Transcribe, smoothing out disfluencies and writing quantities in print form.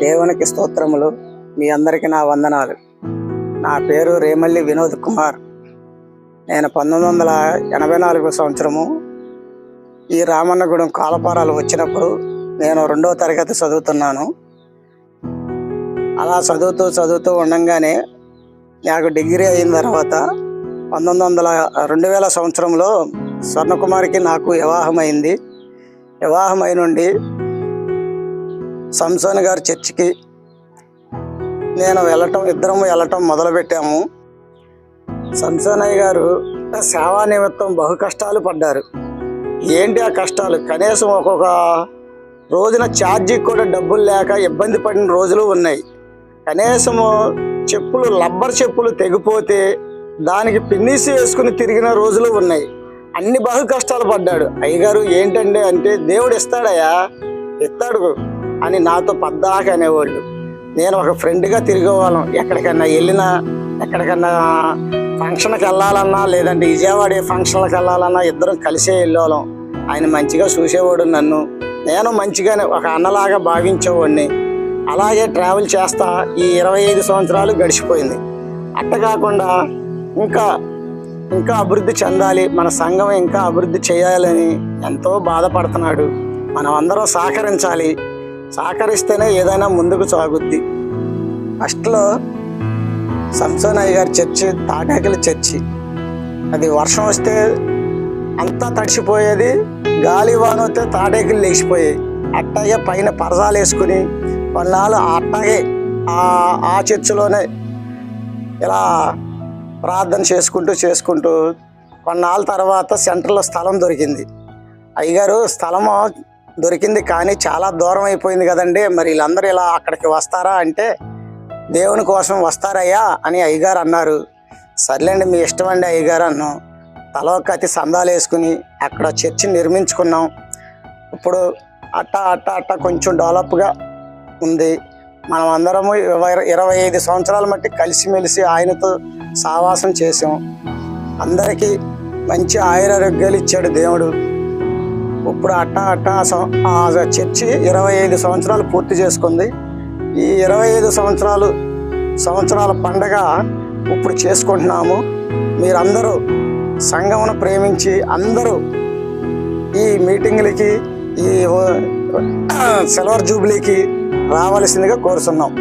దేవునికి స్తోత్రములు. మీ అందరికీ నా వందనాలు. నా పేరు రేమల్లి వినోద్ కుమార్. నేను 1984 సంవత్సరము ఈ రామన్నగూడెం కాలపారాలు వచ్చినప్పుడు నేను 2వ తరగతి చదువుతున్నాను. అలా చదువుతూ ఉండంగానే నాకు డిగ్రీ అయిన తర్వాత 2000 సంవత్సరంలో స్వర్ణకుమారికి నాకు వివాహమైంది. వివాహమై నుండి సంసోన్ గారి చర్చికి ఇద్దరం వెళ్ళటం మొదలుపెట్టాము. సంసోనయ్య గారు సేవా నిమిత్తం బహు కష్టాలు పడ్డారు. ఏంటి ఆ కష్టాలు? కనీసం ఒక్కొక్క రోజున ఛార్జీకి కూడా డబ్బులు లేక ఇబ్బంది పడిన రోజులు ఉన్నాయి. కనీసము రబ్బర్ చెప్పులు తెగిపోతే దానికి పిన్నీసి వేసుకుని తిరిగిన రోజులు ఉన్నాయి. అన్ని బహు కష్టాలు పడ్డాడు. అయ్యగారు ఏంటండి అంటే, దేవుడు ఇస్తాడయ్యా, ఇస్తాడు అని నాతో పద్దాక అనేవాళ్ళు. నేను ఒక ఫ్రెండ్గా తిరిగేవాళ్ళం. ఎక్కడికన్నా ఫంక్షన్కి వెళ్ళాలన్నా, లేదంటే విజయవాడ ఫంక్షన్లకు వెళ్ళాలన్నా ఇద్దరం కలిసే వెళ్ళేవాళ్ళం. ఆయన మంచిగా చూసేవాడు నన్ను. నేను మంచిగానే ఒక అన్నలాగా భావించేవాడిని. అలాగే ట్రావెల్ చేస్తా ఈ 25 సంవత్సరాలు గడిచిపోయింది. అట్ట కాకుండా ఇంకా అభివృద్ధి చెందాలి, మన సంఘం ఇంకా అభివృద్ధి చేయాలని ఎంతో బాధపడుతున్నాడు. మనం అందరం సహకరించాలి. సహకరిస్తేనే ఏదైనా ముందుకు సాగుద్ది. ఫస్ట్లో సంసోనయ్య గారి చర్చి తాటాకిల చర్చి. అది వర్షం వస్తే అంతా తడిసిపోయేది, గాలి వాన వస్తే తాటాకిలు లేచిపోయాయి. అట్టాగే పైన పరదాలు వేసుకుని కొన్నాళ్ళు అట్టాగే ఆ చర్చిలోనే ఇలా ప్రార్థన చేసుకుంటూ కొన్నాళ్ళ తర్వాత సెంటర్లో స్థలం దొరికింది. అయ్యగారు స్థలము దొరికింది కానీ చాలా దూరం అయిపోయింది కదండి, మరి వీళ్ళందరూ ఇలా అక్కడికి వస్తారా అంటే, దేవుని కోసం వస్తారయ్యా అని అయ్యగారు అన్నారు. సర్లేండి మీ ఇష్టం అండి అయ్యగారు అన్నాం. తలొక్కతి సందాలు వేసుకుని అక్కడ చర్చి నిర్మించుకున్నాం. ఇప్పుడు అట్ట కొంచెం డెవలప్గా ఉంది. మనం అందరము 25 సంవత్సరాల మట్టి కలిసిమెలిసి ఆయనతో సావాసం చేసాం. అందరికీ మంచి ఆయురారోగ్యాలు ఇచ్చాడు దేవుడు. ఇప్పుడు ఆ చర్చి 25 సంవత్సరాలు పూర్తి చేసుకుంది. ఈ 25 సంవత్సరాల పండగ ఇప్పుడు చేసుకుంటున్నాము. మీరందరూ సంఘమును ప్రేమించి అందరూ ఈ మీటింగ్లకి, ఈ సిల్వర్ జూబ్లీకి రావాల్సిందిగా కోరుతున్నాం.